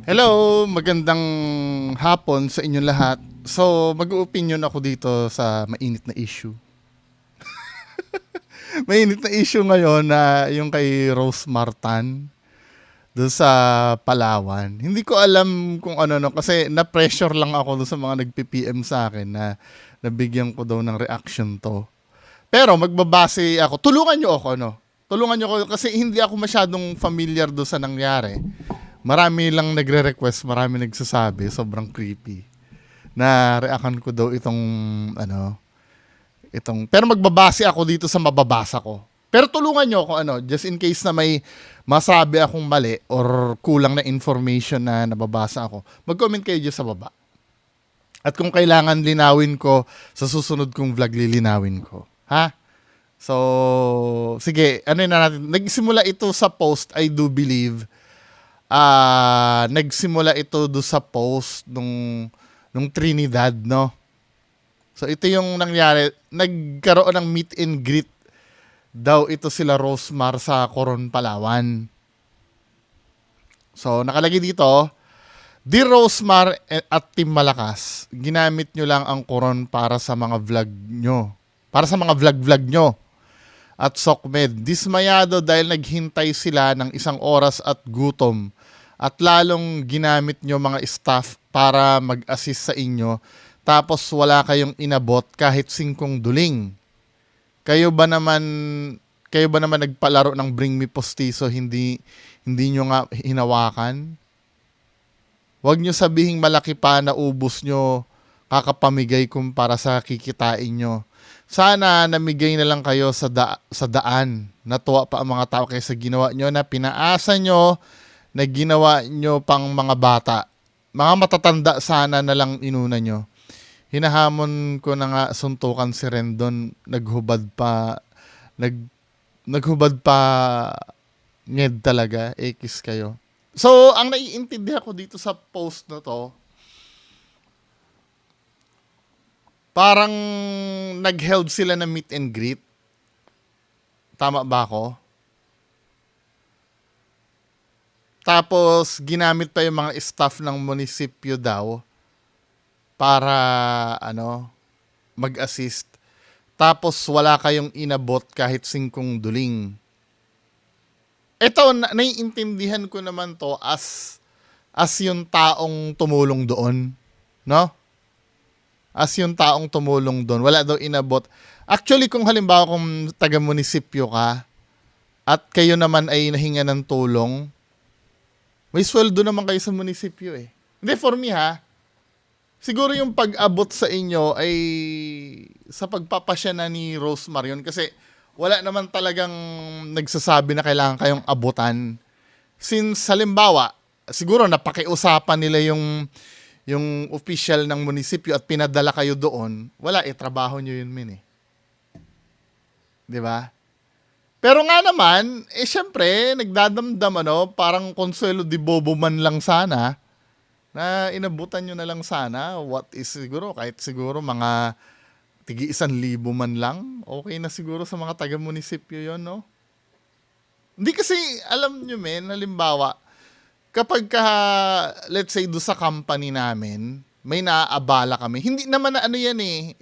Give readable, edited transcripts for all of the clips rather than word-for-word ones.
Hello, magandang hapon sa inyong lahat. So, mag-opinion ako dito sa mainit na issue. Mainit na issue ngayon na yung kay Rose Martan doon sa Palawan. Hindi ko alam kung ano no kasi na-pressure lang ako doon sa mga nagpi-PM sa akin na nabigyan ko daw ng reaction to. Pero magbabase ako. Tulungan niyo ako no. Tulungan niyo ako kasi hindi ako masyadong familiar doon sa nangyari. Marami lang nagre-request, marami nagsasabi, sobrang creepy. Na reaction ko daw pero magbabase ako dito sa mababasa ko. Pero tulungan nyo ako just in case na may masabi akong mali or kulang na information na nababasa ako. Mag-comment kayo dyan sa baba. At kung kailangan linawin ko sa susunod kong vlog, lilinawin ko. Ha? So, sige, na natin. Nagsimula ito sa post, I do believe. Nagsimula ito do sa post nung Trinidad, no? So ito yung nangyari, nagkaroon ng meet and greet daw ito sila Rosemar sa Coron, Palawan. So nakalagay dito, Dear Rosemar at Team Malakas, ginamit nyo lang ang Coron para sa mga vlog nyo. Para sa mga vlog nyo. At Sokmed, dismayado dahil naghintay sila ng 1 oras at gutom. At lalong ginamit nyo mga staff para mag-assist sa inyo. Tapos wala kayong inabot kahit 5 duling. Kayo ba naman nagpalaro ng Bring Me Postizo, hindi nyo nga hinawakan? Huwag nyo sabihing malaki pa na ubos nyo kakapamigay kumpara sa kikitain nyo. Sana namigay na lang kayo sa daan. Natuwa pa ang mga tao kaysa ginawa nyo na pinaasa nyo na ginawa nyo pang mga bata. Mga matatanda sana na lang inuna nyo. Hinahamon ko na nga suntukan si Rendon. Naghubad pa nged talaga. Ekis kayo. So, ang naiintindihan ko dito sa post na to, parang nag-held sila na meet and greet. Tama ba ako? Tapos, ginamit pa yung mga staff ng munisipyo daw para, mag-assist. Tapos, wala kayong inabot kahit 5 duling. Ito, naiintindihan ko naman to as yung taong tumulong doon. No? As yung taong tumulong doon. Wala daw inabot. Actually, kung halimbawa kung taga-munisipyo ka at kayo naman ay nahinga ng tulong, may sweldo naman kayo sa munisipyo eh. Hindi, for me ha, siguro yung pag-abot sa inyo ay sa pagpapasya na ni Rosemar yun kasi wala naman talagang nagsasabi na kailangan kayong abutan. Since halimbawa, siguro napakiusapan nila yung official ng munisipyo at pinadala kayo doon, wala trabaho nyo yun min eh. Di ba? Pero nga naman, syempre, nagdadamdam parang Consuelo de Bobo man lang sana, na inabutan nyo na lang sana, what is siguro, kahit siguro mga tigi 1,000 man lang, okay na siguro sa mga taga-munisipyo yon no? Hindi kasi, alam nyo men, halimbawa, kapag let's say, do sa company namin, may naaabala kami. Hindi naman na yan eh.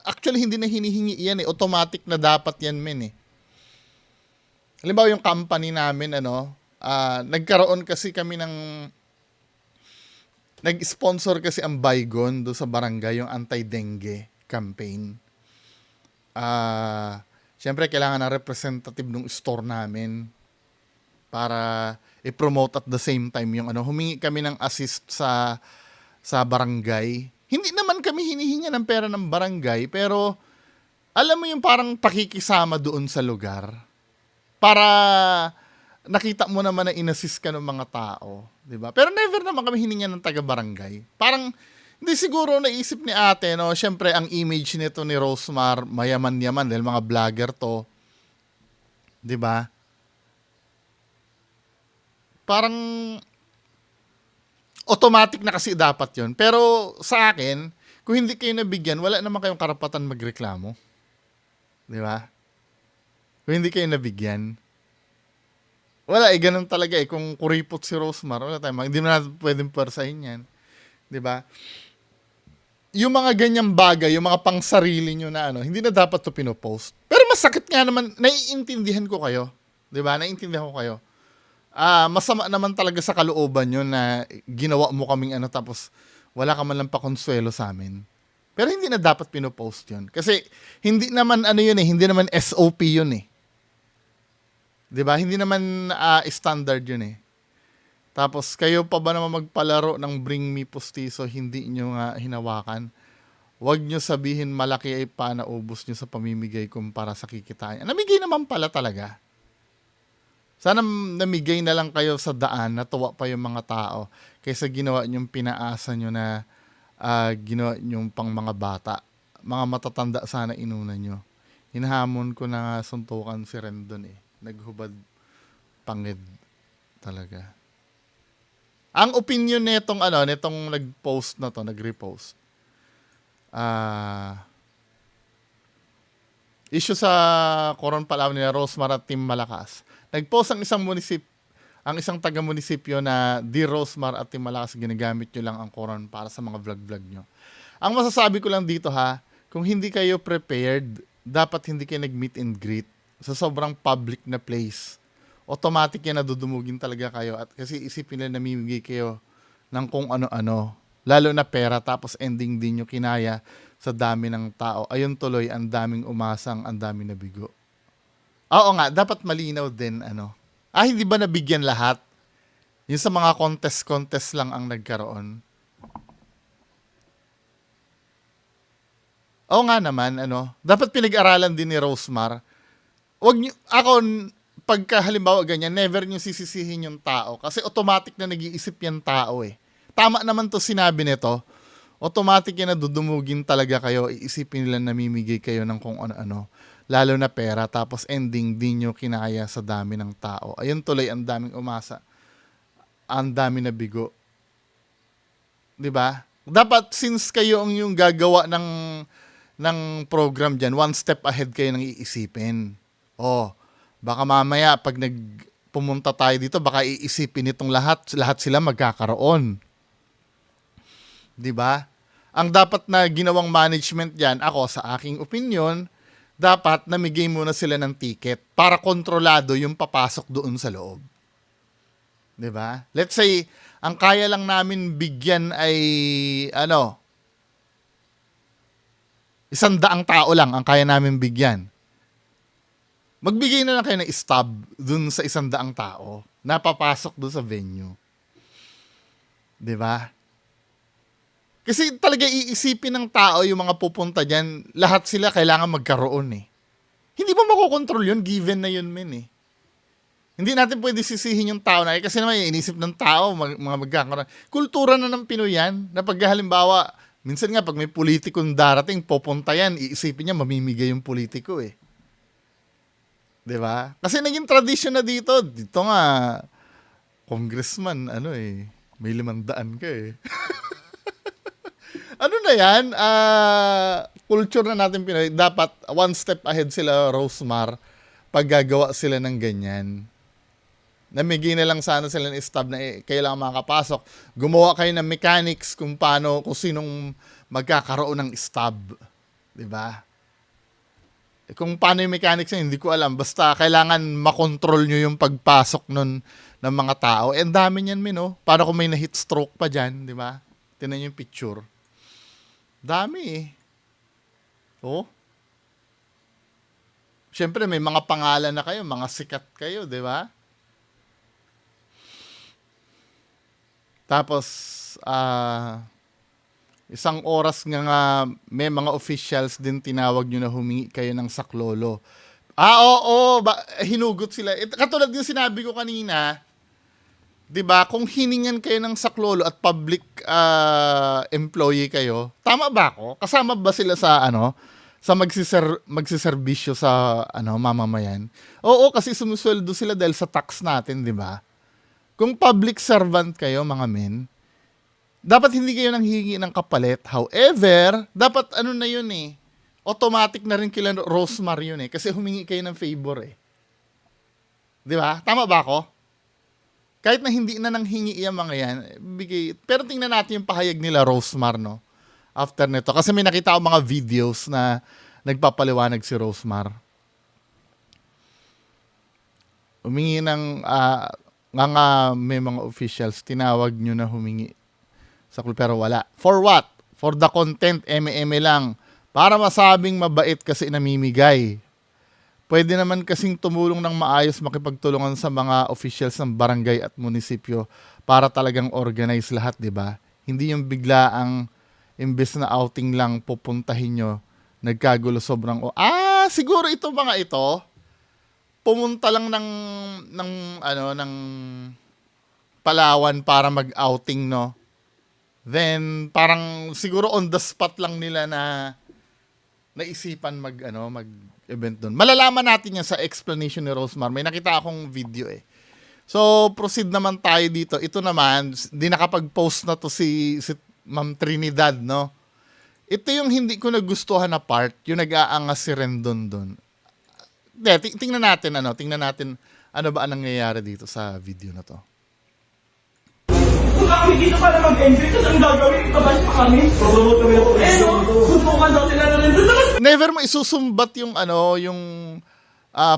Actually, hindi na hinihingi yan eh. Automatic na dapat yan men eh. Halimbawa yung company namin, nagkaroon kasi kami nag-sponsor kasi ang Baygon do sa barangay, yung anti-dengue campaign. Siyempre, kailangan na representative ng store namin para i-promote at the same time yung humingi kami ng assist sa barangay. Hindi naman kami hinihinga ng pera ng barangay, pero alam mo yung parang pakikisama doon sa lugar para nakita mo naman na inassist ka ng mga tao, 'di ba? Pero never naman kami hininga ng taga-barangay. Parang hindi siguro naisip ni ate, no? Siyempre, ang image nito ni Rosemar, mayaman-yaman dahil mga vlogger to, 'di ba? Parang automatic na kasi dapat yon. Pero sa akin, kung hindi kayo nabigyan, wala naman kayong karapatan magreklamo. Di ba? Kung hindi kayo nabigyan. Wala eh, ganun talaga eh. Kung kuripot si Rosemar, wala tayong, hindi na natin pwedeng persahin yan. 'Di ba? Yung mga ganyang bagay, yung mga pangsarili nyo na ano, hindi na dapat to pinopost. Pero masakit nga naman, naiintindihan ko kayo. 'Di ba? Naiintindihan ko kayo. Masama naman talaga sa kalooban yun na ginawa mo kaming ano tapos wala ka man lang pakonsuelo sa amin. Pero hindi na dapat pinopost yun. Kasi hindi naman ano yun eh, hindi naman SOP yun eh. 'Di ba? Hindi naman standard yun eh. Tapos kayo pa ba naman magpalaro ng Bring Me Postizo, hindi nyo nga hinawakan? Huwag nyo sabihin malaki ay pa naubos nyo sa pamimigay kumpara sa kikitain. Namigay naman pala talaga. Sana namigay na lang kayo sa daan, natuwa pa yung mga tao kaysa ginawa nyong pinaasa nyo na ginawa nyong pang mga bata. Mga matatanda sana inuna nyo. Hinahamon ko na nga suntukan si Rendon eh. Naghubad pangid talaga. Ang opinion nitong ano, nitong nag-post na to, nag-repost. Issue sa Coron Palawan ni Rosemar at Team Malakas. Nag-post ang isang taga-munisipyo na di Rosemar at Team Malakas, ginagamit nyo lang ang Coron para sa mga vlog-vlog nyo. Ang masasabi ko lang dito ha, kung hindi kayo prepared, dapat hindi kayo nag-meet and greet sa sobrang public na place. Automatic yan na dudumugin talaga kayo at kasi isipin nila namimigay kayo ng kung ano-ano. Lalo na pera tapos ending din nyo kinaya sa dami ng tao. Ayun tuloy, ang daming umasang, ang daming nabigo. Oo nga, dapat malinaw din ano. Hindi ba nabigyan lahat? Yung sa mga contest lang ang nagkaroon. Oo nga naman, ano. Dapat pinag-aralan din ni Rosemar. Wag nyo, pagka halimbawa ganyan, never nyo sisisihin yung tao kasi automatic na nag-iisip yung tao eh. Tama naman to sinabi nito. Automatic yan na dudumugin talaga kayo. Iisipin nila namimigay kayo ng kung ano-ano. Lalo na pera. Tapos ending din nyo kinaya sa dami ng tao. Ayun tuloy, ang daming umasa. Ang dami na bigo. 'Di ba? Dapat since kayo ang yung gagawa ng program dyan, one step ahead kayo nang iisipin. Baka mamaya pag pumunta tayo dito, baka iisipin nitong lahat sila magkakaroon. 'Di ba? Ang dapat na ginawang management diyan, ako sa aking opinion, dapat namigay muna sila ng ticket para kontrolado yung papasok doon sa loob. 'Di ba? Let's say ang kaya lang namin bigyan ay 100 tao lang ang kaya namin bigyan. Magbigay na lang kayo ng stub dun sa 100 tao na papasok dun sa venue. 'Di ba? Kasi talaga iisipin ng tao yung mga pupunta dyan, lahat sila kailangan magkaroon eh. Hindi mo makokontrol yun, given na yun men eh. Hindi natin pwede sisihin yung tao na kasi naman inisip ng tao, mga magkakaroon. Kultura na ng Pinoy yan, na pag halimbawa, minsan nga pag may politikong darating, pupunta yan, iisipin niya mamimigay yung politiko eh. 'Di ba? Kasi naging tradition na dito. Dito nga, congressman, may 500 ka eh. Ano na yan? Culture na natin Pinoy. Dapat one step ahead sila, Rosemar, pag gagawa sila ng ganyan. Namigay na lang sana sila ng stub na kayo lang makakapasok. Gumawa kayo ng mechanics kung sinong magkakaroon ng stub. 'Di ba? Kung paano yung mechanics na, hindi ko alam. Basta kailangan makontrol nyo yung pagpasok nun ng mga tao. Ang dami niyan, Para kung may na-heat stroke pa dyan, di ba? Tingnan yung picture. Dami eh. Siyempre, may mga pangalan na kayo, mga sikat kayo, di ba? Tapos, isang oras nga may mga officials din tinawag nyo na humingi kayo ng saklolo. Oo, hinugot sila. Katulad yung sinabi ko kanina, 'di ba? Kung hiningan kayo ng saklolo at public employee kayo, tama ba ako? Kasama ba sila sa sa magsiserbisyo sa mamamayan? Oo, kasi sumusweldo sila dahil sa tax natin, 'di ba? Kung public servant kayo, mga men, dapat hindi kayo nanghihingi ng kapalit. However, dapat na yun eh. Automatic na rin kila Rosemar yun eh. Kasi humingi kayo ng favor eh. Di ba? Tama ba ako? Kahit na hindi na nanghingi yung mga yan, bigay. Pero tingnan natin yung pahayag nila Rosemar, no? After nito. Kasi may nakita ako mga videos na nagpapaliwanag si Rosemar. Humingi ng, nga may mga officials, tinawag nyo na humingi sa pero wala. For what? For the content, eme-eme lang. Para masabing mabait kasi namimigay. Pwede naman kasing tumulong ng maayos makipagtulungan sa mga officials ng barangay at munisipyo para talagang organize lahat, di ba? Hindi yung bigla ang imbes na outing lang pupuntahin nyo, nagkagulo sobrang siguro ito mga ito pumunta lang ng Palawan para mag-outing, no? Then parang siguro on the spot lang nila na naisipan mag-event doon. Malalaman natin yan sa explanation ni Rosemar. May nakita akong video eh. So, proceed naman tayo dito. Ito naman, di nakapag-post na to si Ma'am Trinidad, no? Ito yung hindi ko nagustuhan na part, yung nag-aangas si Rendon doon. Tingnan natin ano ba ang nangyayari dito sa video na to. Kung kami dito para mag-enjoy, kasi ang gagawin, ikabash pa kami. Promote kami ako. Subukan daw sila na rin. Never mo isusumbat yung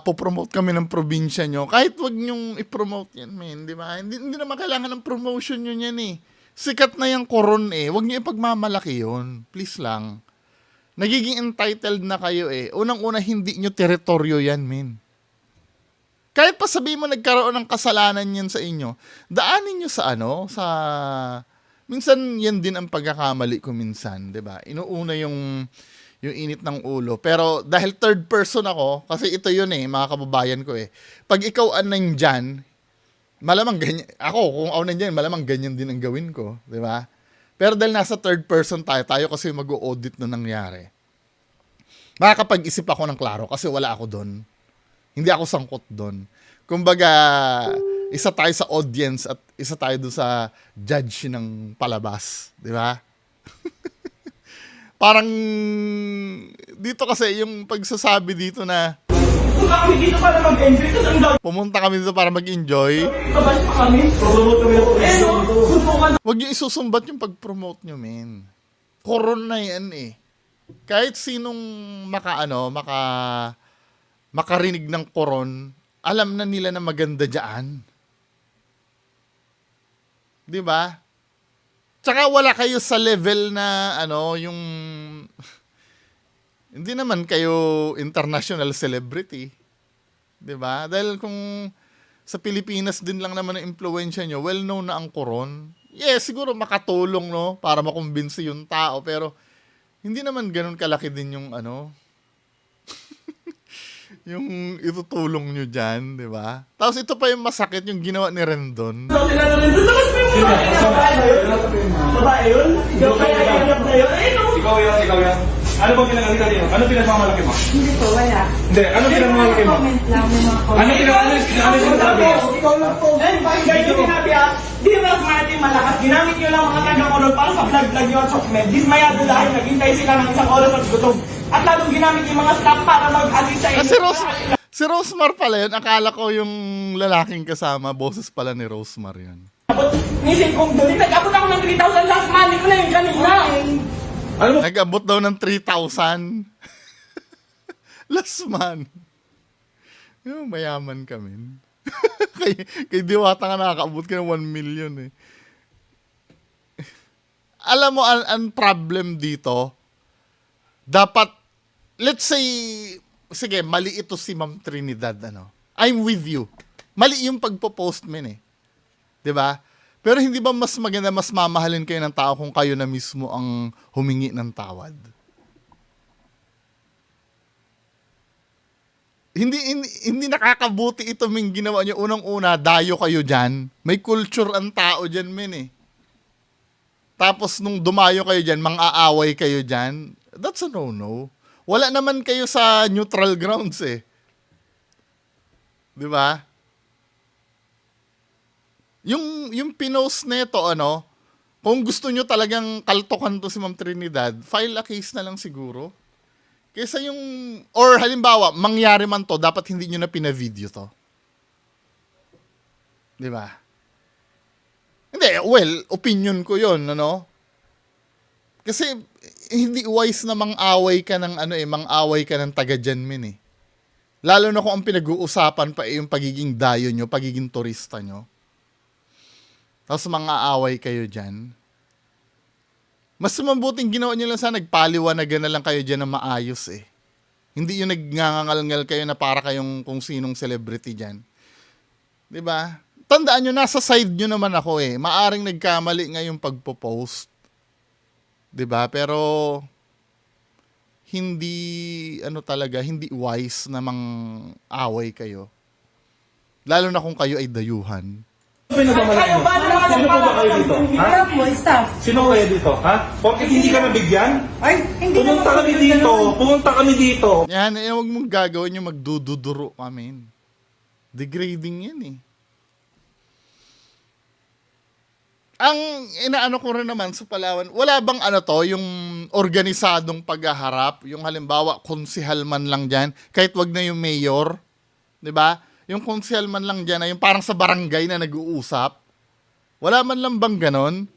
popromote kami ng probinsya nyo. Kahit wag nyong ipromote yan, man. Di ba? Hindi naman kailangan ng promotion nyo yan eh. Sikat na yung koron eh. Wag nyo ipagmamalaki yun. Please lang. Nagiging entitled na kayo eh. Unang-una, hindi nyo teritoryo yan, men. Kahit pa sabihin mo nagkaroon ng kasalanan yan sa inyo, daanin nyo sa minsan yan din ang pagkakamali ko minsan, 'di ba? Inuuna yung init ng ulo. Pero dahil third person ako, kasi ito yun eh, mga kababayan ko eh. Pag ikaw ang nandyan, malamang ganyan, ako kung ako nandyan, malamang ganyan din ang gawin ko, 'di ba? Pero dahil nasa third person tayo kasi mag-audit na nangyari. Makakapag-isip ako ng klaro kasi wala ako doon. Hindi ako sangkot doon. Kumbaga, isa tayo sa audience at isa tayo doon sa judge ng palabas. Di ba? Parang, dito kasi yung pagsasabi dito na Kung kami dito para mag-enjoy, kasi ang gagawin, pumunta kami dito para mag-enjoy, ikabash pa kami. Promote kami ako. Subukan daw. wag niyo isusumbat yung pag-promote nyo, men. Koron na yan eh. Kahit sinong makarinig ng koron, alam na nila na maganda dyan. Di ba? Tsaka wala kayo sa level na yung hindi naman kayo international celebrity. Di ba? Dahil kung sa Pilipinas din lang naman ang impluwensya nyo, well known na ang koron. Yes, siguro makatulong, no? Para makumbinsi yung tao, pero hindi naman ganun kalaki din yung yung itutulong nyo dyan, di ba? Tapos ito pa yung masakit, yung ginawa ni Rendon. Daw sila na rin. Babae yun? Ikaw kaya hirap na yun? Ikaw yan. Ano bang pinagkakita niyo? Ano pinagmamalaki mo? Hindi po, wala. Hindi, ano pinagmamalaki mo? Comment lang, may mga comment. Ano pinagmamalaki mo? Ikaw lang po. Eh, bakit ganyan sinabi Di ba Martin malakas? Ginamit nyo lang mga taga-koron para sa vlog nyo at sokmed. Dismayado dahil naghintay sila ng isang oras at gutom. At lalong ginamit yung mga staff para mag-assist sa inyo. Si Rosemar pala yun. Akala ko yung lalaking kasama, boses pala ni Rosemar yun. Nisin kong doon, nag-abot ako ng 3,000 last money ko na yung kanina. Ano mo? Nag-abot daw ng 3,000. Last month. Yung mayaman kami. kay Diwata nga nakakaabot ka ng 1 million eh. Alam mo, ang problem dito, dapat, let's say, sige, mali ito si Ma'am Trinidad, I'm with you. Mali yung pagpo-post men eh. 'Di ba? Pero hindi ba mas maganda, mas mamahalin kayo ng tao kung kayo na mismo ang humingi ng tawad? Hindi nakakabuti ito ming ginawa niyo. Unang-una, dayo kayo dyan. May culture ang tao dyan, men eh. Tapos nung dumayo kayo dyan, mang-aaway kayo dyan, that's a no-no. Wala naman kayo sa neutral grounds eh. Di ba? Yung pinost nito, kung gusto nyo talagang kaltokan to si Ma'am Trinidad, file a case na lang siguro. Kaysa or halimbawa, mangyari man to, dapat hindi nyo na pina-video to. Di ba? Hindi, well, opinion ko yon, ano? Kasi hindi wise na mang-away ka ng mang-away ka ng taga dyan, min eh. Lalo na kung ang pinag-uusapan pa yung pagiging dayo nyo, pagiging turista nyo. Tapos mang-aaway kayo dyan. Mas mabuting ginawa nyo lang sana, nagpaliwanagan na lang kayo dyan na maayos eh. Hindi yung nagngangangal-ngal kayo na para kayong kung sinong celebrity dyan. Diba? Tandaan nyo, nasa side nyo naman ako eh. Maaring nagkamali nga yung pagpo-post. Diba? Pero hindi hindi wise na mang-away kayo. Lalo na kung kayo ay dayuhan. Kayo ba naman Sino po ba kayo dito? Ha? Alam mo, staff. Sino kayo dito? Ha? Bakit hindi ka nabigyan? Ay, hindi Pumunta kami dito. Pumunta kami dito. Yan, huwag mong gagawin yung magdududuro kami. Degrading yan eh. Ang inaano ko rin naman sa Palawan, wala bang yung organisadong paghaharap, yung halimbawa, konsihal man lang dyan, kahit wag na yung mayor, di ba? Yung konsihal man lang dyan, yung parang sa barangay na nag-uusap, wala man lang bang ganon?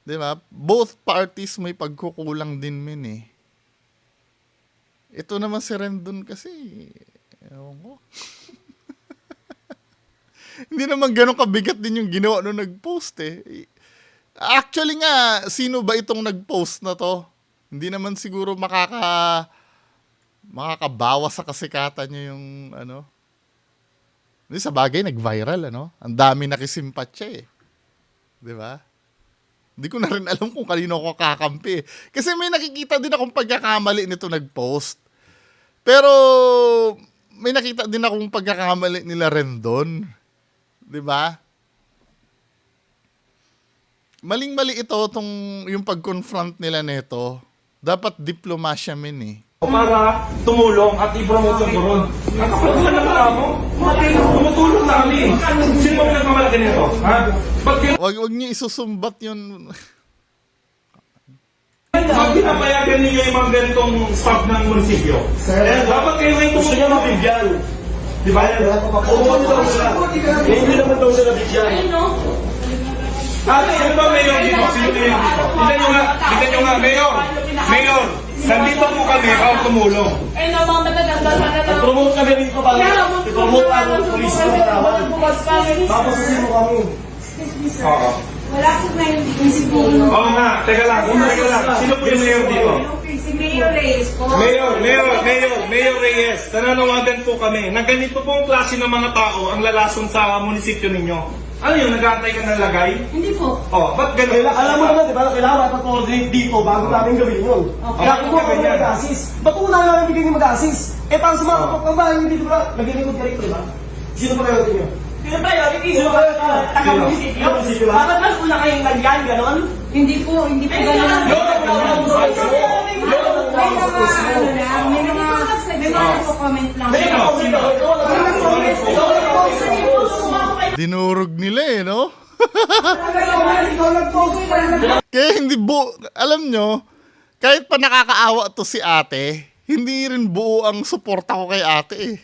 Di ba? Both parties may pagkukulang din min eh. Ito naman si Rendon kasi, ewan ko. Hindi naman ganun kabigat din yung ginawa nung nag-post eh. Actually nga, sino ba itong nag-post na to? Hindi naman siguro makakabawas sa kasikatan niya yung Hindi, sa bagay, nag-viral, Ang dami nakisimpatya eh. Di ba? Hindi ko na rin alam kung kanino ako kakampi. Kasi may nakikita din akong pagkakamali nito nag-post. Pero may nakita din akong pagkakamali nila Rendon. 'Di ba? Maling-mali ito yung pag-confront nila nito. Dapat diplomasya min eh. Para tumulong at i-promote yung Coron. Nakapagpunan na ba mo? Tumutulong na kami. Sino ba nagmamalaki nito? Ha? Wag niyo isusumbat yun. Bakit pinapayagan ninyo yung mga ganitong staff ng munisipyo? Dapat kayo ngayon gusto nyo mabigyan. Di ba? Pumunta daw sila. Hindi naman daw sila bigyan. Ano ba mayor dito? Sino mayor dito? Tignan nyo nga, mayor. Mayor, nandito po kami para tumulong. Eh, no, mga mataganda sana lang. Promote kami dito para i-promote ang police ng Palawan. Tapos sino kami? Excuse me, sir. Oo. Wala po na yung siguro. Oo nga, teka lang. Sino po yung mayor dito? Si Mayor Reyes po. Mayor Reyes, nananawagan po kami na ganito pong klase ng mga tao ang lalason sa munisipyo ninyo. Ano yun, nag-aantay ka ng lagay? Hindi po. Oh, ba't ganun? Alam mo naman, di ba, kailangan mag-coordinate dito bago namin gawin yun. Kaya kung ako mag-assist, ba't una namin bigyan yung mag-assist? Eh, para sa mga kapag ng bahay, hindi ba, nag-inikot ka rito, di ba? Sino pa kayo niyo? Sino pa yun? Sino pa yun? Taga-munisipyo? Bakit mas una kayong lagyan, gano'n? Hindi po gano'n. May mga nagko-comment lang. Dinurog nila eh, no? Kaya hindi alam nyo, kahit pa nakakaawa to si ate, hindi rin buo ang suporta ko kay ate eh.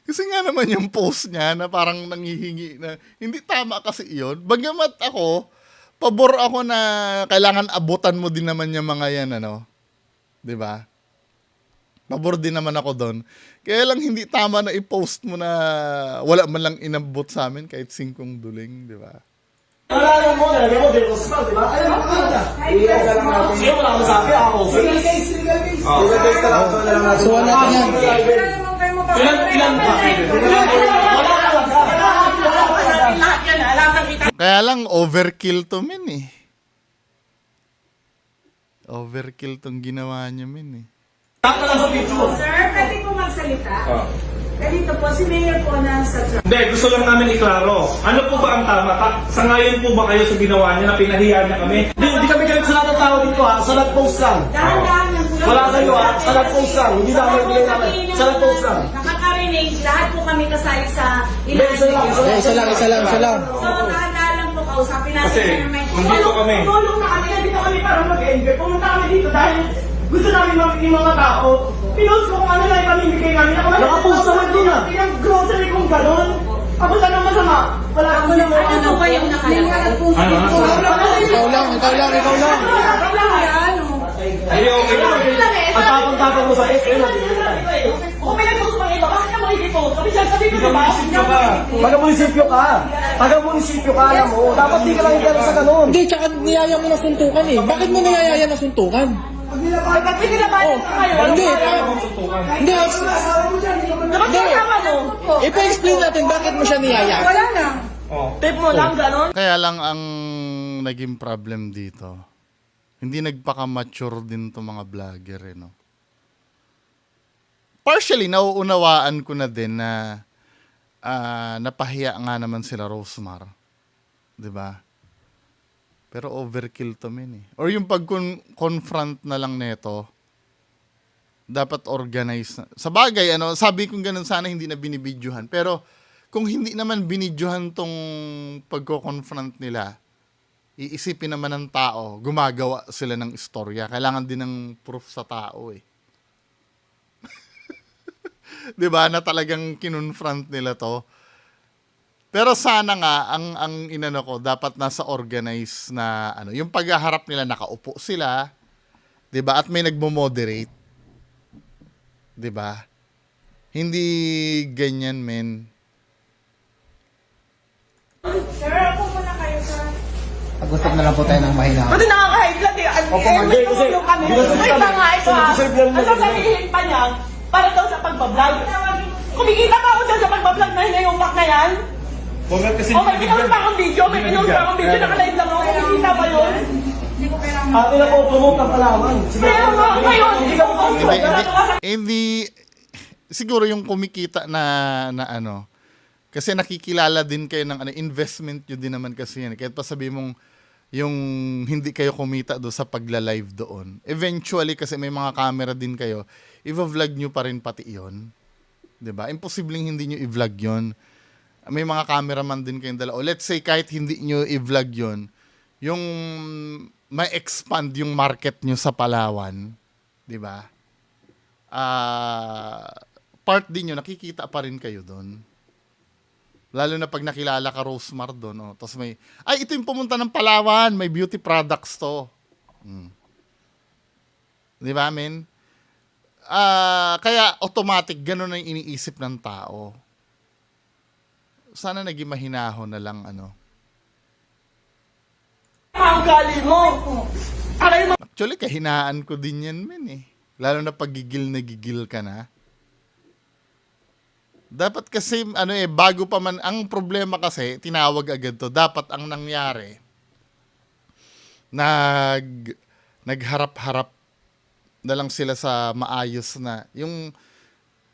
Kasi nga naman yung post niya na parang nanghihingi na, hindi tama kasi iyon. Bagamat ako, pabor ako na kailangan abutan mo din naman yung mga yan, Diba? Pabor din naman ako doon. Kaya lang hindi tama na i-post mo na wala man lang inabot sa amin kahit 5 duling, diba? Wala mo, nalagyan mo, Delosmal, di ba? Ayaw mo ka. Iyan ka lang natin. Sino wala akong sabi? Ako. Legal case, legal case. Legal case ka lang. So wala ka yan. Ilan ba? Kaya lang, overkill to min eh. Overkill tong ginawa niya min eh. Sir, pwede po magsalita? Ganito po, si Mayor po nasa truck. Hindi, gusto lang namin iklaro. Ano po ba ang tama? Sangayon po ba kayo sa ginawa niya na pinahiya niya kami? Hindi kami galit sa lahat ng tao dito ha. Sa nag-post lang. Dahan-dahan lang po. Wala kayo ha. Sa nag-post lang. Hindi namin bigay namin. Sa nag-post lang. Nakakarinig, lahat po kami kasali sa Isa lang. Isa lang. So, dahan-dahan lang po kausapin natin Kasi, na naman. nandito kami. Tulong na kami. Nandito kami para mag-enjoy. Pumunta kami dito dahil Gusto namin mamit yung mga tao. Pinost ko kung ano lang ipamimigay namin. Ako nakapost naman din ah. Yung grocery kong gano'n. Ako saan ang masama? Wala kang masama. Ano ba yung nakalagay? Ikaw lang. Ay, okay lang. Ang tapang-tapang mo sa SM. Kung may nag-post pang iba, bakit ka makikipost? Sabi ko diba? Taga-munisipyo ka, alam mo. Dapat di ka lang gano'n sa ganun. Hindi, tsaka niyaya mo na suntukan eh. Bakit mo niyayaya na suntukan? Pag pinilabanan ka kayo, Hindi, hindi. dapat kasama mo. Ipa-explain natin bakit mo siya niyaya. Wala lang. Tape mo lang, gano'n. Kaya lang ang naging problem dito, hindi nagpaka-mature din to mga vlogger, eh, no? Partially, nauunawaan ko na din na napahiya nga naman sila Rosemar. 'Di ba? Pero overkill to men eh. Or yung pag-confront na lang neto, dapat organize na. Sa bagay, sabi kong ganun sana hindi na binibidyohan. Pero kung hindi naman binidyohan tong pagko-confront nila, iisipin naman ng tao, gumagawa sila ng istorya. Kailangan din ng proof sa tao eh. 'Di ba na talagang kinonfront nila to. Pero sana nga ang inano ko dapat nasa organized na yung paghaharap nila nakaupo sila, 'di ba? At may nagmo-moderate. 'Di ba? Hindi ganyan, men. Sir, ako muna kayo, sir. Pag-usap na lang po tayo ng mahina. Pati nakaka-hide lang eh. May tumulong kami. May mga ito ha. Ang sasabihin pa niya, para daw sa pagbablog. Kumikita pa ako dyan sa pagbablog na hinayupak na yan. Huwag ka kasi O may pinost pa akong video, nakalive lang ako. Kumikita pa yun. Akin na po, promote ng palaman. Kaya nga, ngayon, hindi ka po. Hindi siguro yung kumikita na kasi nakikilala din kayo ng investment nyo din naman kasi yan. Kahit pa sabi mong yung hindi kayo kumita do sa pagla-live doon. Eventually kasi may mga camera din kayo, i-vlog nyo pa rin pati yon. 'Di ba? Imposibleng hindi nyo i-vlog yon. May mga cameraman din kayong dala. O let's say kahit hindi nyo i-vlog yon, yung may expand yung market nyo sa Palawan, 'di ba? Part din yun, nakikita pa rin kayo doon. Lalo na pag nakilala ka Rosemar doon, tapos ito yung pumunta ng Palawan, may beauty products to. Di ba, men? Kaya automatic, ganun ang iniisip ng tao. Sana naging mahinahon na lang, Ang gali mo. Aray mo. Actually, kahinaan ko din yan, men eh. Lalo na pag gigil na gigil ka na. Dapat kasi, bago pa man, ang problema kasi, tinawag agad to. Dapat ang nangyari, nagharap-harap na lang sila sa maayos na. Yung,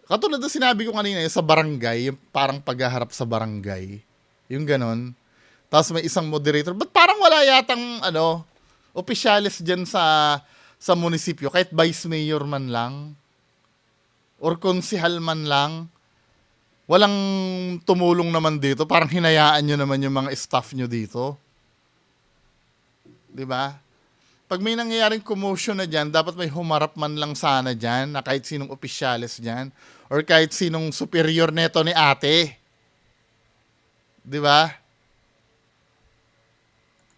katulad na sinabi ko kanina, yung sa barangay, yung parang paghaharap sa barangay. Yung ganon. Tapos may isang moderator. Ba't parang wala yatang, opisyalis dyan sa munisipyo, kahit vice mayor man lang, or konsihal man lang, walang tumulong naman dito. Parang hinayaan nyo naman yung mga staff nyo dito. 'Di ba? Pag may nangyayaring commotion na dyan, dapat may humarap man lang sana dyan, na kahit sinong opisyalis dyan, or kahit sinong superior neto ni ate. 'Di ba?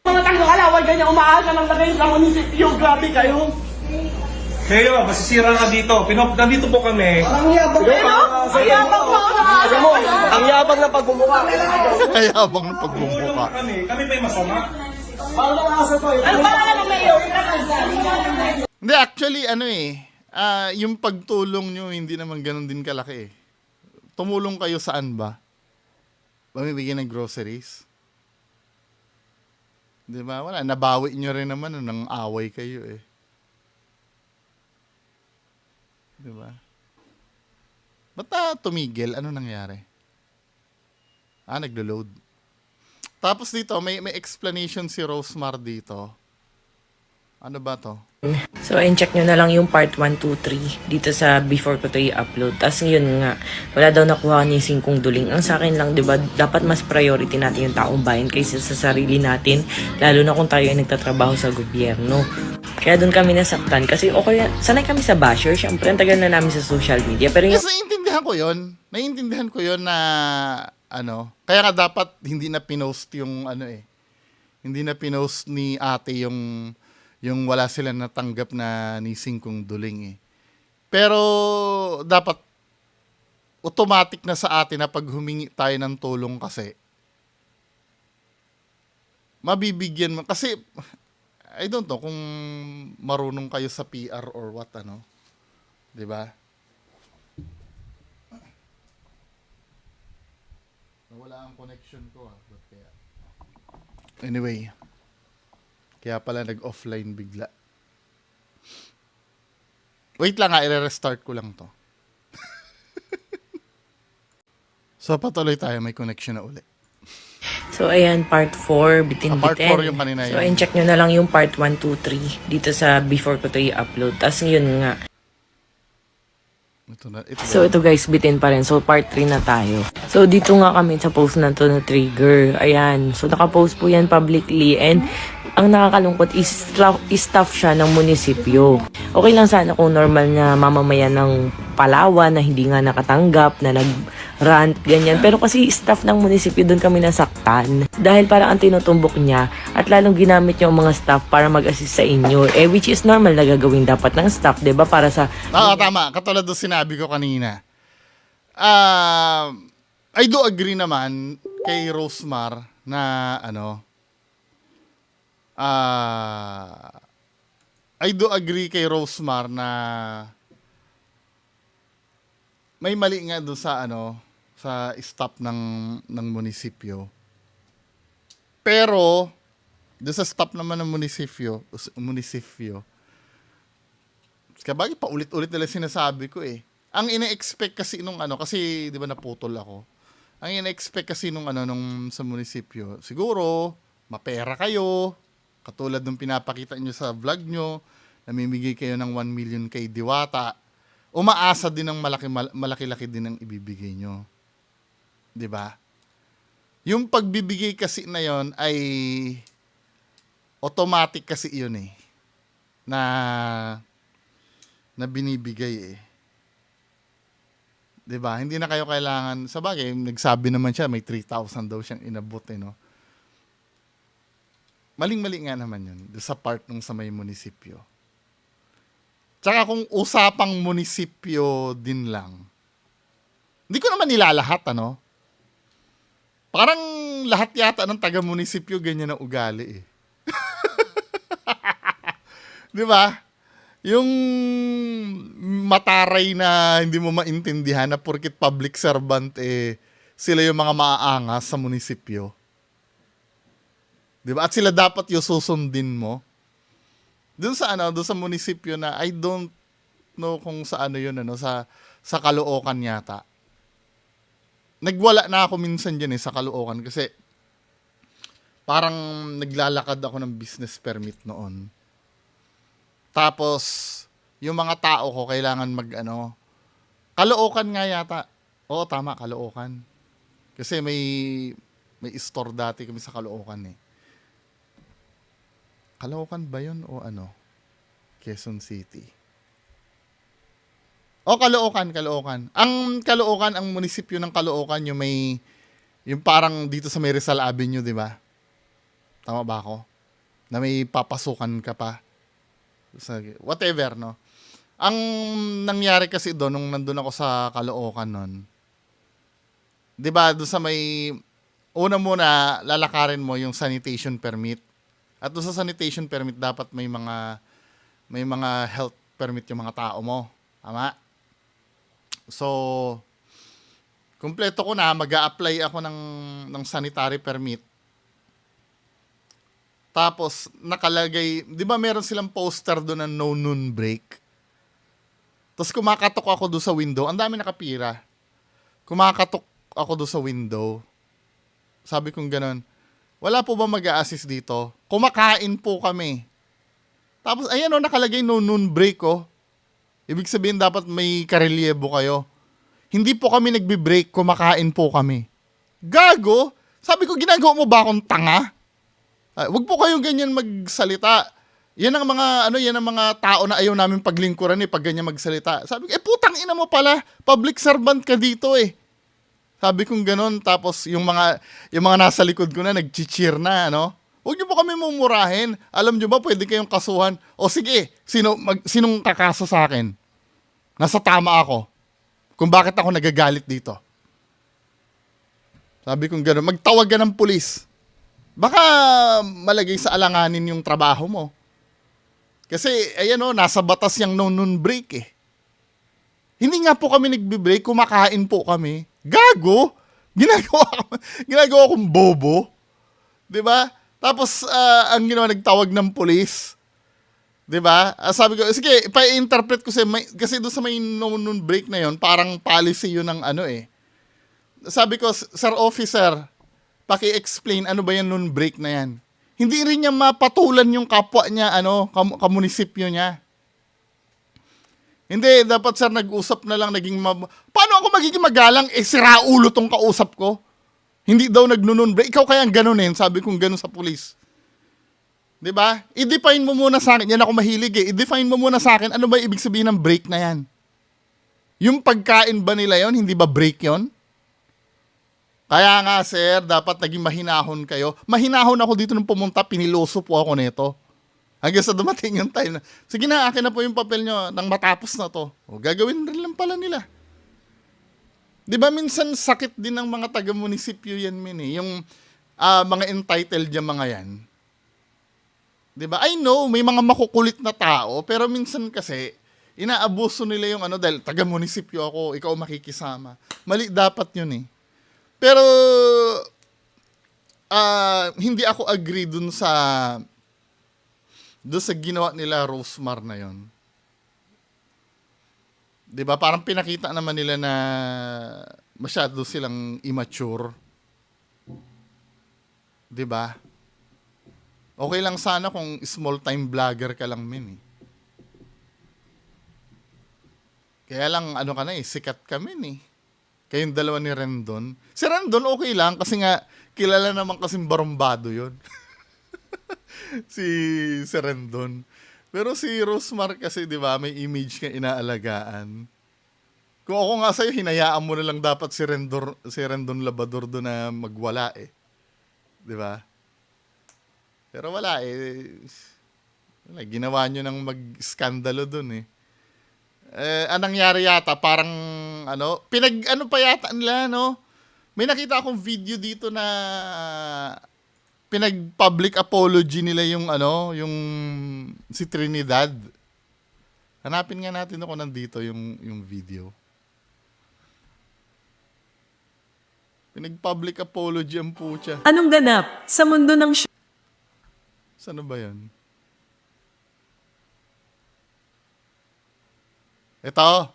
Mga taga-alawal ganyan, umaasa ng lagay sa munisipyo. Grabe kayo. Kayo, masisira ka dito. Nandito po kami. Ang yabang Ang yabang mo. Ang yabang ng pagmumukha. Kaya bang Tumulong pagmumuka? kami. Kami pa yung masama. Parang asa to eh. Ano pangalan ng mayor? Hindi, actually, yung pagtulong nyo, hindi naman ganun din kalaki eh. Tumulong kayo saan ba? Pamibigyan ng groceries? Di ba? Wala. Nabawi nyo rin naman nang away kayo eh. Di ba? Ba't tumigil? Ano nangyari? Naglo-load. Tapos dito, may explanation si Rosemar dito. Ano ba to? So, in-check nyo na lang yung part 1, 2, 3 dito sa before ko to i-upload. Tapos yun nga, wala daw nakuha ni Singkong Duling. Ang sa akin lang, di ba, dapat mas priority natin yung taong bayan kaysa sa sarili natin, lalo na kung tayo ay nagtatrabaho sa gobyerno. Kaya doon kami nasaktan. Kasi okay, sanay kami sa basher. Siyempre, ang tagal na namin sa social media. Pero yung Yes, naiintindihan ko yun. Naiintindihan ko yun na, kaya nga dapat hindi na pinost yung, hindi na pinost ni ate yung wala sila natanggap na ni Singkong Duling eh. Pero, dapat, automatic na sa atin na pag humingi tayo ng tulong kasi, mabibigyan mo. Kasi, I don't know kung marunong kayo sa PR or what, diba? Nawala ang connection ko Ba't kaya? Anyway. Kaya pala nag-offline bigla. Wait lang i-restart ko lang to. So patuloy tayo, may connection na uli. So, ayan, part 4, bitin-bitin. Part 4 yung kanina So, yun. ayan, check nyo na lang yung part 1, 2, 3 dito sa before ko to i-upload. Tapos, yun nga. So, ito guys, bitin pa rin. So, part 3 na tayo. So, dito nga kami sa post na to na trigger. Ayan. So, nakapost po yan publicly. And, ang nakakalungkot is staff siya ng munisipyo. Okay lang sana kung normal na mamamayan ng Palawan na hindi nga nakatanggap, na nag-rant, ganyan. Pero kasi staff ng munisipyo, doon kami nasaktan. Dahil parang ang tinutumbok niya at lalong ginamit niya ang mga staff para mag-assist sa inyo. Which is normal na gagawin dapat ng staff, 'di ba? Para sa Tama. Katulad doon sinabi ko kanina. I do agree naman kay Rosemar na I do agree kay Rosemar na may mali nga doon sa sa staff ng munisipyo. Pero doon sa staff naman ng munisipyo, kabagay pa ulit-ulit nila sinasabi ko eh. Ang ina-expect kasi nung kasi 'di ba naputol ako. Ang ina-expect kasi nung nung sa munisipyo, siguro mapera kayo, katulad nung pinapakita nyo sa vlog nyo, namimigay kayo ng 1 million kay Diwata, umaasa din ng malaki-laki din ang ibibigay nyo. 'Di ba? Yung pagbibigay kasi na yon ay automatic kasi yun eh. Na binibigay eh. 'Di ba? Hindi na kayo kailangan, sa bagay, nagsabi naman siya may 3,000 daw siyang inabot no. Maling-mali nga naman yun sa part nung sa may munisipyo. Tsaka kung usapang munisipyo din lang, hindi ko naman nilalahat, Parang lahat yata ng taga-munisipyo ganyan ang ugali eh. Di ba? Yung mataray na hindi mo maintindihan na porkit public servant sila yung mga maaangas sa munisipyo. Diba? At sila dapat yung susundin mo. Doon sa munisipyo na I don't know kung sa yun, sa Caloocan yata. Nagwala na ako minsan dyan sa Caloocan kasi parang naglalakad ako ng business permit noon. Tapos, yung mga tao ko kailangan Caloocan nga yata. Oo, tama, Caloocan. Kasi may store dati kami sa Caloocan eh. Caloocan ba yun o Quezon City? O, Caloocan. Ang Caloocan, ang munisipyo ng Caloocan, yung parang dito sa may Rizal Avenue, di ba? Tama ba ako? Na may papasukan ka pa. Whatever, no? Ang nangyari kasi doon, nung nandun ako sa Caloocan nun, di ba, doon sa may, una muna, lalakarin mo yung sanitation permit. At doon sa sanitation permit, dapat may mga health permit yung mga tao mo. Tama? So, kumpleto ko na, mag-a-apply ako ng sanitary permit. Tapos, nakalagay, di ba meron silang poster doon na no noon break? Tapos kumakatok ako doon sa window, ang dami nakapira. Kumakatok ako doon sa window. Sabi kong ganun, wala po ba mag-a-assist dito? Kumakain po kami. Tapos, ayan nakalagay no noon break Ibig sabihin, dapat may karelyebo kayo. Hindi po kami nagbi-break, kumakain po kami. Gago! Sabi ko, ginagawa mo ba akong tanga? Wag po kayong ganyan magsalita. Yan ang mga tao na ayaw namin paglingkuran pag ganyan magsalita. Sabi ko, putang ina mo pala, public servant ka dito eh. Sabi kong ganun, tapos yung mga nasa likod ko na nag-cheer na, ano? Huwag niyo po kami mumurahin. Alam niyo ba, pwede kayong kasuhan. O sige, sinong kakaso sa akin? Nasa tama ako. Kung bakit ako nagagalit dito. Sabi kong ganun, magtawag ka ng pulis. Baka malagay sa alanganin yung trabaho mo. Kasi, ayan nasa batas yung no-noon break eh. Hindi nga po kami nagbe-break, kumakain po kami. Gago! Ginagawa kong bobo. 'Di ba? Tapos, ang ginawa, nagtawag ng pulis. 'Di ba? Sabi ko, sige, pa-interpret ko kasi doon sa may no-noon break na yon, parang policy yun ng Sabi ko, Sir Officer, paki-explain ano ba yung noon break na yan. Hindi rin niya mapatulan yung kapwa niya, kamunisipyo niya. Hindi, dapat sir, nag-usap na lang, paano ako magiging magalang? Siraulo tong kausap ko. Hindi daw nag-noon break. Ikaw kayang ganunin, sabi kong ganun sa pulis. Diba? I-define mo muna sa akin, yan ako mahilig eh. I-define mo muna sa akin, ano ba ibig sabihin ng break na yan? Yung pagkain ba nila yon, hindi ba break yon? Kaya nga sir, dapat naging mahinahon kayo. Mahinahon ako dito nung pumunta, piniloso po ako nito. Hanggang sa dumating yung time na, sige na, akin na po yung papel nyo nang matapos na to. O, gagawin rin lang pala nila. Di ba minsan sakit din ng mga taga-munisipyo yan, yung mga entitled yung mga yan. Di ba? I know, may mga makukulit na tao, pero minsan kasi, inaabuso nila yung dahil taga-munisipyo ako, ikaw makikisama. Mali dapat yun eh. Pero, hindi ako agree dun sa ginawa nila Rosemar na yon. 'Di ba? Parang pinakita naman nila na masyado silang immature. 'Di ba? Okay lang sana kung small time vlogger ka lang eh. Kaya lang ka na sikat kami eh. Kayong dalawa ni Rendon. Si Rendon okay lang kasi nga kilala naman kasing barumbado yon. si Rendon. Pero si Rosemar kasi, di ba, may image ka inaalagaan. Kung ako nga sa'yo, hinayaan mo na lang dapat si Rendon Labador doon na magwala eh. Di ba? Pero wala eh. Ginawa nyo ng mag-skandalo doon eh. Anong nangyari yata, parang pa yata nila, may nakita akong video dito na pinag-public apology nila yung si Trinidad. Hanapin nga natin ako nandito yung video. Pinag-public apology ang putya. Anong ganap sa mundo ng Saan ba yun? Ito.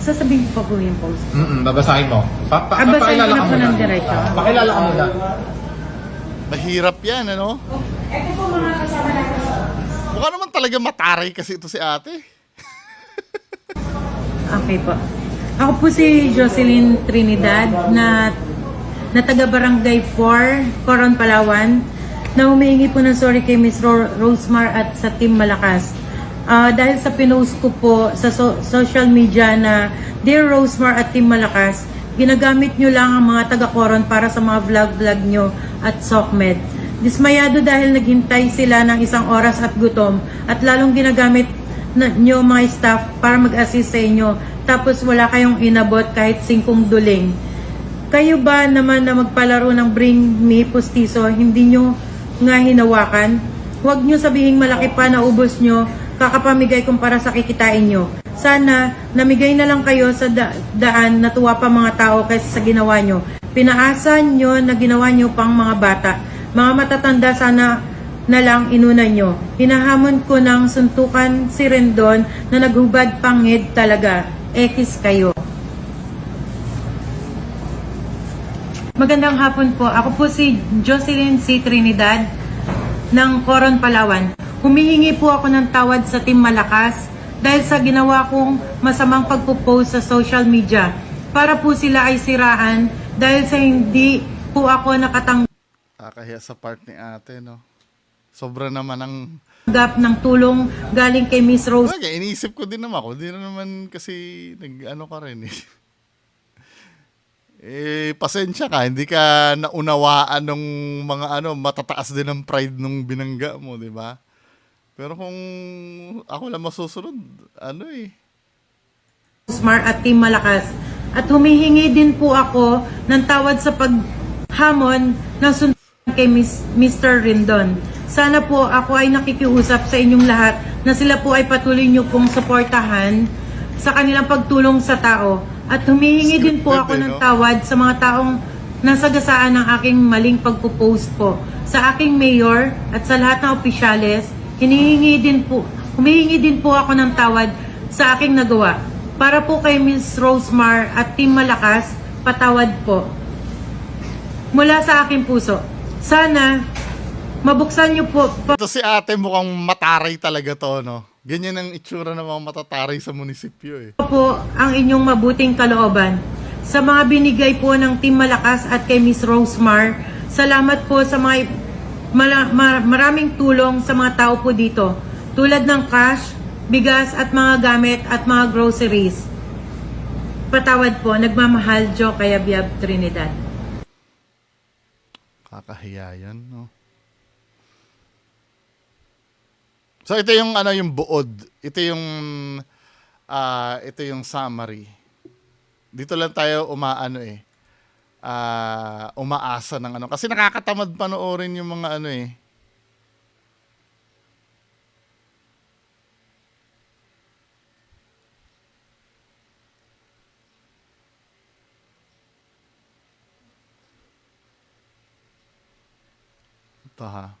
Sasabihin ko po yung post. Babasahin mo. Babasahin ko na po ng diretso. Pakilala ka muna. Mahirap yan, Ito po mga kasama natin sa Mukha naman talaga mataray kasi ito si ate. Okay po. Ako po si Jocelyn Trinidad na taga Barangay 4, Coron, Palawan, na humihingi po ng sorry kay Miss Rosemar at sa Team Malakas. Dahil sa pinost ko po sa social media na Dear Rosemar at Team Malakas, ginagamit nyo lang ang mga taga-Coron para sa mga vlog nyo at SOCMED. Dismayado dahil naghintay sila ng 1 oras at gutom at lalong ginagamit nyo mga staff para mag-assist sa inyo tapos wala kayong inabot kahit 5 duling. Kayo ba naman na magpalaro ng Bring Me Postizo, hindi nyo nga hinawakan? Huwag nyo sabihing malaki pa na ubos nyo, kakapamigay kumpara sa kikitain nyo. Sana namigay na lang kayo sa daan, natuwa pa mga tao kaysa sa ginawa nyo. Pinaasa nyo na ginawa nyo pang mga bata. Mga matatanda, sana na lang inuna nyo. Hinahamon ko ng suntukan si Rendon na naghubad pangid talaga. Ekis kayo. Magandang hapon po. Ako po si Jocelyn C. Trinidad ng Coron, Palawan. Humihingi po ako ng tawad sa Team Malakas dahil sa ginawa kong masamang pagpo-post sa social media para po sila ay siraan dahil sa hindi po ako nakatanggap. Kakahiya sa part ni ate, Sobra naman ang Gap ng tulong galing kay Miss Rose Okay, iniisip ko din naman ako. Di na naman kasi nag-ano ka rin eh. Pasensya ka, hindi ka naunawaan ng mga matataas din ang pride nung binangga mo, di ba? Pero kung ako lang masusunod, Mar at Team Malakas. At humihingi din po ako ng tawad sa paghamon ng sundan kay Mr. Rindon. Sana po ako ay nakikiusap sa inyong lahat na sila po ay patuloy niyo pong suportahan sa kanilang pagtulong sa tao. At humihingi din po ako ng tawad sa mga taong nasagasaan ng aking maling pagpo-post po. Sa aking mayor at sa lahat ng opisyales, humihingi din po ako ng tawad sa aking nagawa. Para po kay Ms. Rosemar at Team Malakas, patawad po. Mula sa aking puso. Sana mabuksan niyo po Ito si ate mukhang mataray talaga to, no? Ganyan ang itsura ng mga matataray sa munisipyo eh. po ang inyong mabuting kalooban. Sa mga binigay po ng Team Malakas at kay Ms. Rosemar, salamat po sa mga maraming tulong sa mga tao po dito. Tulad ng cash, bigas at mga gamit at mga groceries. Patawad po, nagmamahal, Jo Kayabyab, Trinidad. Kakahiya yan, no? So ito yung yung buod. Ito yung summary. Dito lang tayo umaasa ng kasi nakakatamad panoorin yung mga Ito ha.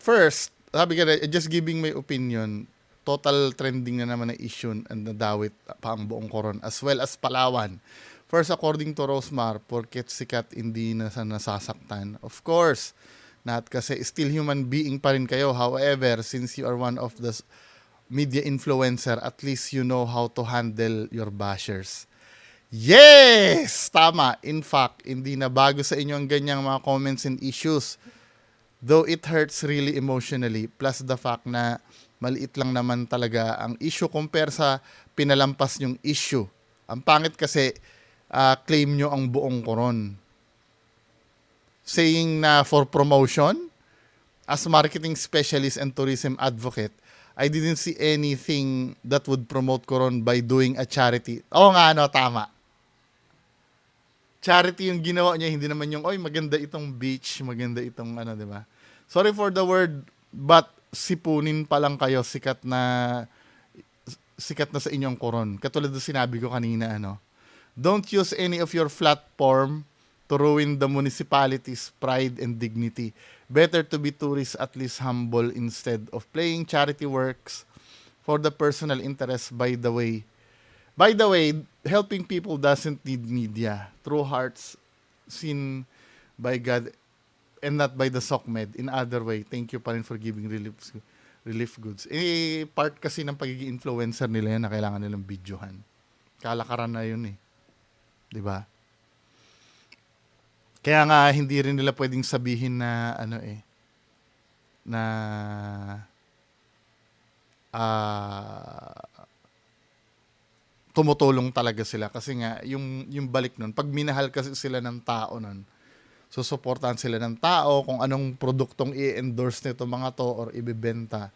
First, sabi ka na, just giving my opinion, total trending na naman na issue and nadawit pa ang buong Coron as well as Palawan. First, according to Rosemar, porket sikat hindi na sa nasasaktan. Of course, not kasi still human being pa rin kayo. However, since you are one of the media influencer, at least you know how to handle your bashers. Yes! Tama. In fact, hindi na bago sa inyo ang ganyang mga comments and issues. Though it hurts really emotionally, plus the fact na maliit lang naman talaga ang issue compare sa pinalampas nyong issue. Ang pangit kasi claim nyo ang buong Coron. Saying na for promotion, as marketing specialist and tourism advocate, I didn't see anything that would promote Coron by doing a charity. Oo nga, tama. Charity yung ginawa niya, hindi naman yung, maganda itong beach, maganda itong di ba? Sorry for the word, but sipunin pa lang kayo, sikat na sa inyong Coron. Katulad ng sinabi ko kanina, don't use any of your platform to ruin the municipality's pride and dignity. Better to be tourist, at least humble, instead of playing charity works for the personal interest. By the way, helping people doesn't need media. True hearts seen by God and not by the SOCMED. In other way, thank you pa rin for giving relief goods. Part kasi ng pagiging influencer nila yan na kailangan nilang videohan. Kalakaran na yun eh. Diba? Kaya nga, hindi rin nila pwedeng sabihin na tumutulong talaga sila kasi nga yung balik nun, pag minahal kasi sila ng tao nun, susuportahan sila ng tao kung anong produktong i-endorse nito mga to or ibebenta,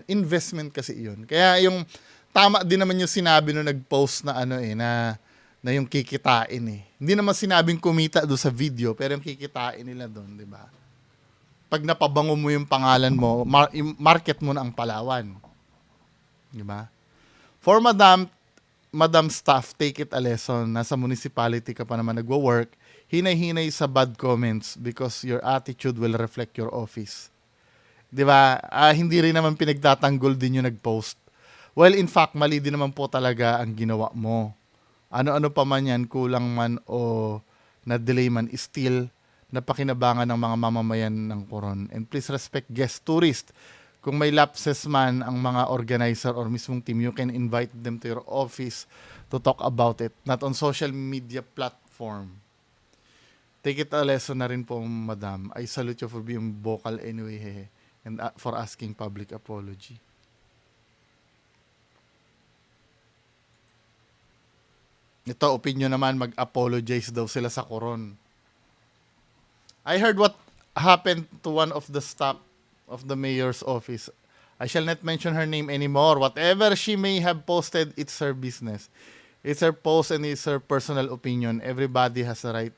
investment kasi yun. Kaya yung tama din naman yung sinabi nung nag-post na na yung kikitain eh. Hindi naman sinabing kumita doon sa video, pero yung kikitain nila doon, di ba? Pag napabango mo yung pangalan mo, market mo na ang Palawan. Di ba? For Madam staff, take it a lesson. Nasa municipality ka pa naman nagwo-work, hinay-hinay sa bad comments because your attitude will reflect your office. Di ba? Hindi rin naman pinagtatanggol din yung nag-post. Well, in fact, mali din naman po talaga ang ginawa mo. Ano-ano pa man yan, kulang man o na-delay man, still napakinabangan ng mga mamamayan ng Coron. And please respect guest tourist. Kung may lapses man ang mga organizer or mismong team, you can invite them to your office to talk about it, not on social media platform. Take it a lesson na rin po, madam. I salute you for being vocal anyway, hehe, and for asking public apology. Ito, opinion naman, mag-apologize daw sila sa Coron. I heard what happened to one of the staff of the mayor's office. I shall not mention her name anymore. Whatever she may have posted, it's her business. It's her post and it's her personal opinion. Everybody has a right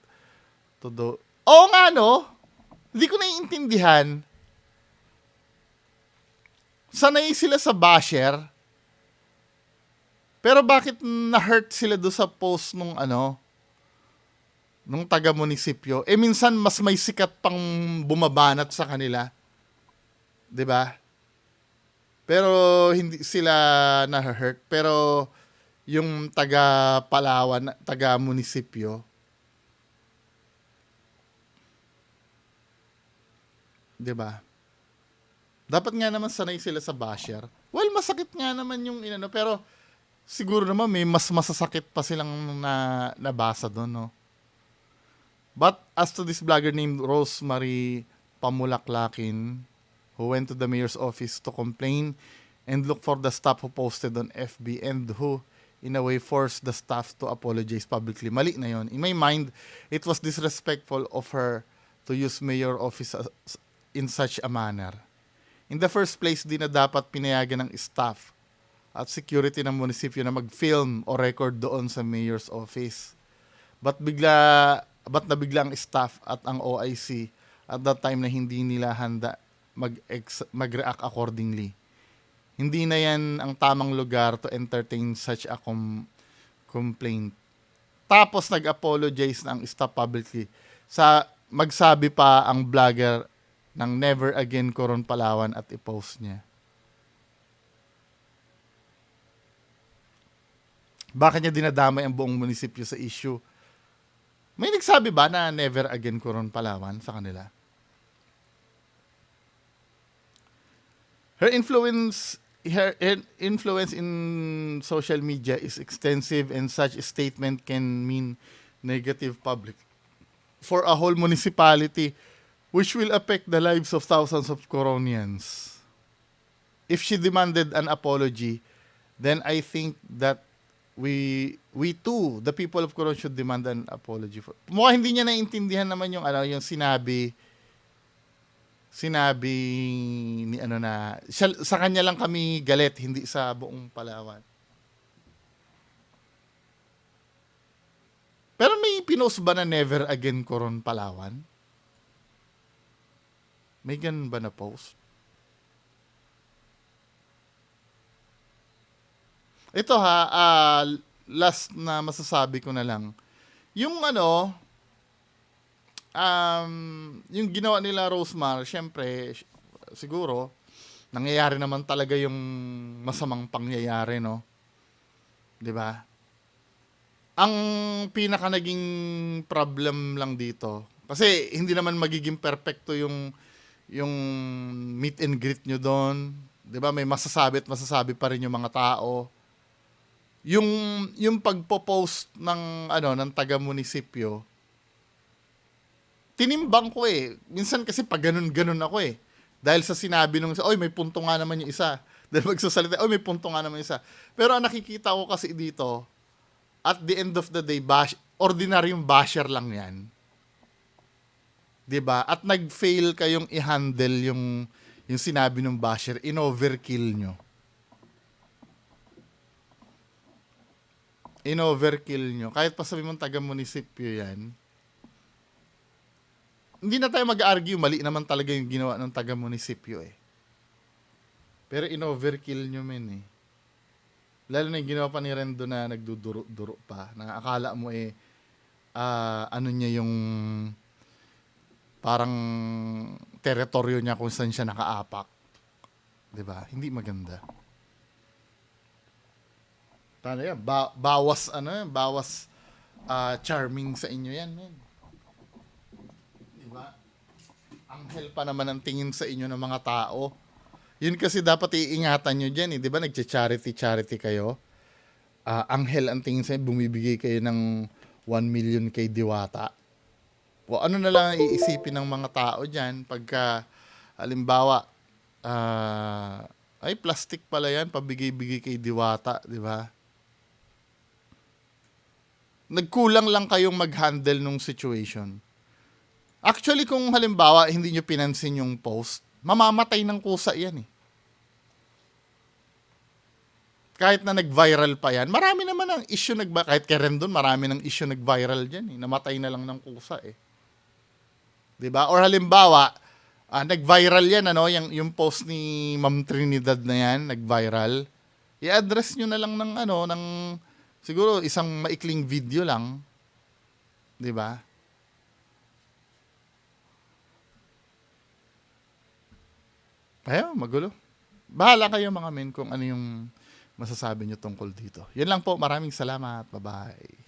to do. Oo nga, no? Hindi ko naiintindihan. Sanay sila sa basher. Pero bakit na-hurt sila do sa post nung nung taga-munisipyo? Minsan mas may sikat pang bumabanat sa kanila. 'Di ba? Pero hindi sila na-hurt. Pero yung taga-Palawan, taga-munisipyo, 'di ba? Dapat nga naman sanay sila sa basher. Well, masakit nga naman yung pero siguro naman may mas masasakit pa silang nabasa doon, no? But as to this blogger named Rosemary Pamulaklakin, who went to the mayor's office to complain and look for the staff who posted on FB and who, in a way, forced the staff to apologize publicly. Mali na yon. In my mind, it was disrespectful of her to use mayor office in such a manner. In the first place, di na dapat pinayagan ng staff at security ng munisipyo na mag-film o record doon sa mayor's office. But nabigla ang staff at ang OIC at that time na hindi nila handa mag-react accordingly. Hindi na yan ang tamang lugar to entertain such a complaint. Tapos nag-apologize na ang staff publicly. Magsabi pa ang vlogger ng never again Coron Palawan at i-post niya. Bakit niya dinadamay ang buong munisipyo sa issue? May nagsabi ba na never again Coron Palawan sa kanila? Her influence in social media is extensive and such a statement can mean negative public for a whole municipality which will affect the lives of thousands of Coronians. If she demanded an apology, then I think that we too, the people of Coron, should demand an apology for. Mukhang hindi niya naintindihan naman yung sinabi ni sa kanya lang kami galit, hindi sa buong Palawan. Pero may pinost ba na never again Coron Palawan? May ganun ba na post? Ito last na masasabi ko na lang. Yung yung ginawa nila Rosemar, syempre, siguro, nangyayari naman talaga yung masamang pangyayari, no? 'Di ba? Ang pinaka naging problem lang dito, kasi hindi naman magiging perfecto yung meet and greet nyo doon. 'Di ba? May masasabi at masasabi pa rin yung mga tao. Yung pagpo-post ng ng taga-munisipyo, tinimbang ko minsan kasi pag ganun ako dahil sa sinabi nung oy, may punto nga naman yung isa. Dahil magsasalita, oy, may punto nga naman yung isa. Pero ang nakikita ko kasi dito, at the end of the day, ordinaryong basher lang yan. 'Di ba? At nag-fail kayong i-handle yung sinabi ng basher, in-overkill nyo. Kahit pa sabi mong taga-munisipyo yan, hindi na tayo mag-argue, mali naman talaga yung ginawa ng taga-munisipyo Pero in-overkill nyo Lalo na yung ginawa pa ni Rendo na nagduduro-duro pa. Na akala mo niya yung parang teritoryo niya kung saan siya nakaapak. 'Di ba? Hindi maganda. Paano yan? Bawas charming sa inyo yan, men. Diba? Anghel pa naman ang tingin sa inyo ng mga tao. Yun kasi dapat iingatan nyo dyan, Di ba? Nagcha-charity kayo. Anghel ang tingin sa inyo, bumibigay kayo ng 1 million kay Diwata. O ano na lang ang iisipin ng mga tao dyan pagka, halimbawa, ay plastic pala yan, pabigay-bigay kay Diwata, di ba? Nagkulang lang kayong mag-handle nung situation. Actually, kung halimbawa hindi nyo pinansin yung post, mamamatay ng kusa yan eh. Kahit na nag-viral pa yan, marami naman ang issue kahit kay Rendon, marami ng issue nag-viral dyan eh. Namatay na lang ng kusa eh. 'Di ba? Or halimbawa, nag-viral yan, yung post ni Ma'am Trinidad na yan, nag-viral. I-address nyo na lang ng siguro isang maikling video lang. 'Di ba? Ayaw, magulo. Bahala kayo mga men kung ano yung masasabi nyo tungkol dito. Yan lang po. Maraming salamat. Bye-bye.